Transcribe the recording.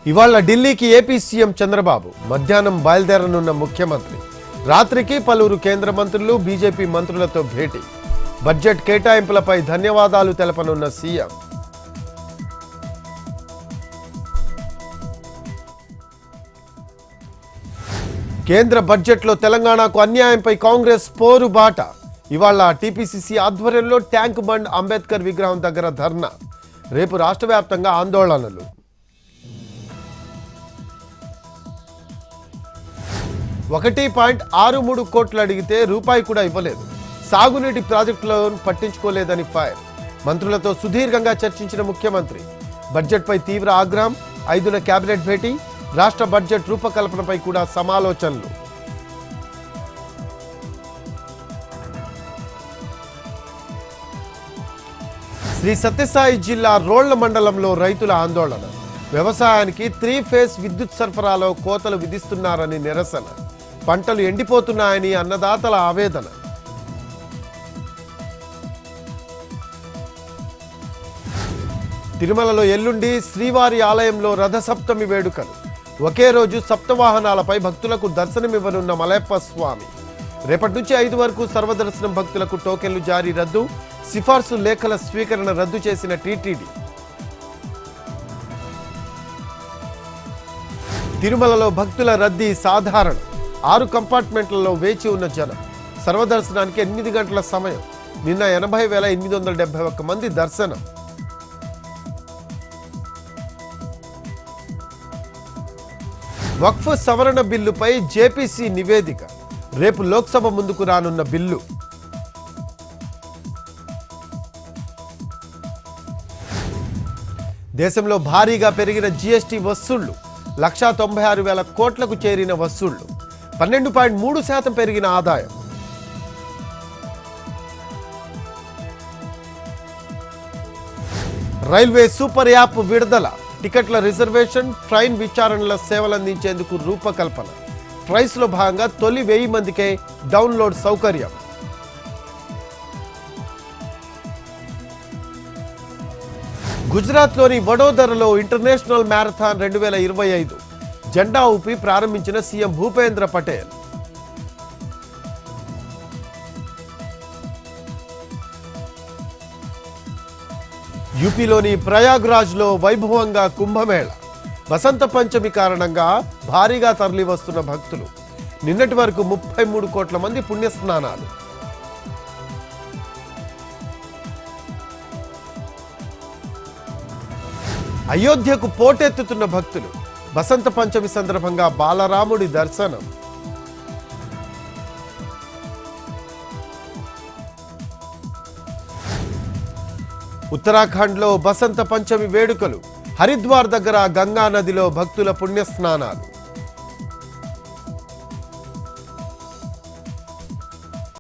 ఇవాళ ఢిల్లీకి AP CM Chandrababu మధ్యాహ్నం బయలుదేరనున్న ముఖ్యమంత్రి రాత్రికి పలువురు కేంద్ర మంత్రులు బీజేపీ మంత్రులతో భేటీ బడ్జెట్ కేటాయింపులపై ధన్యవాదాలు తెలపనున్న సీఎం కేంద్ర బడ్జెట్లో తెలంగాణకు అన్యాయంపై కాంగ్రెస్ పోరుబాట ఇవాళ టీపీసీసీ ఆధ్వర్యంలో ట్యాంక్ బండ్ అంబేద్కర్ విగ్రహం దగ్గర ధర్నా రేపు రాష్ట్ర వ్యాప్తంగా ఆందోళనలు 1.63 కోట్లు అడిగితే రూపాయి కూడా ఇవ్వలేదు సాగునీటి ప్రాజెక్టులను పట్టించుకోలేదని ఫైర్ మంత్రులతో సుదీర్ఘంగా చర్చించిన ముఖ్యమంత్రి బడ్జెట్పై తీవ్ర ఆగ్రహం 5న కేబినెట్ భేటీ రాష్ట్ర బడ్జెట్ రూపకల్పనపై కూడా సమాలోచనలు శ్రీ సత్యసాయి జిల్లా రోళ్ల మండలంలో రైతుల ఆందోళన వ్యవసాయానికి 3 ఫేజ్ విద్యుత్ సరఫరాలో కోతలు విధిస్తున్నారని నిరసన పంటలు ఎండిపోతున్నాయని అన్నదాతల ఆవేదన తిరుమలలో ఎల్లుండి శ్రీవారి ఆలయంలో రథసప్తమి వేడుకలు ఒకే రోజు సప్తవాహనాలపై భక్తులకు దర్శనమివ్వనున్న మలయప్ప స్వామి రేపటి నుంచి 5 వరకు సర్వదర్శనం భక్తులకు టోకెన్లు జారీ రద్దు సిఫార్సు లేఖల స్వీకరణ రద్దు చేసిన టీటీడీ తిరుమలలో భక్తుల రద్దీ సాధారణం 6 కంపార్ట్మెంట్లలో వేచి ఉన్న జనం సర్వదర్శనానికి 8 గంటల సమయం నిన్న 80,871 మంది దర్శనం వక్ఫ్ సవరణ బిల్లుపై జేపీసీ నివేదిక రేపు లోక్సభ ముందుకు రానున్న బిల్లు దేశంలో భారీగా పెరిగిన జీఎస్టీ వసూళ్లు 196,000 కోట్లకు చేరిన వసూళ్లు 12.3% పెరిగిన ఆదాయం రైల్వే సూపర్ యాప్ విడుదల టికెట్ల రిజర్వేషన్ ట్రైన్ విచారణల సేవలందించేందుకు రూపకల్పన ప్రైస్లో భాగంగా తొలి 1000 మందికే డౌన్లోడ్ సౌకర్యం గుజరాత్లోని వడోదరలో ఇంటర్నేషనల్ మ్యారథాన్ 2025 జెండా ఊపి ప్రారంభించిన సీఎం భూపేంద్ర పటేల్ యూపీలోని ప్రయాగ్రాజ్లో వైభవంగా కుంభమేళ వసంత పంచమి కారణంగా భారీగా తరలి వస్తున్న భక్తులు నిన్నటి వరకు 33 కోట్ల మంది పుణ్యస్నానాలు అయోధ్యకు పోటెత్తుతున్న భక్తులు వసంత పంచమి సందర్భంగా బాలరాముడి దర్శనం ఉత్తరాఖండ్లో వసంత పంచమి వేడుకలు హరిద్వార్ దగ్గర గంగా నదిలో భక్తుల పుణ్యస్నానాలు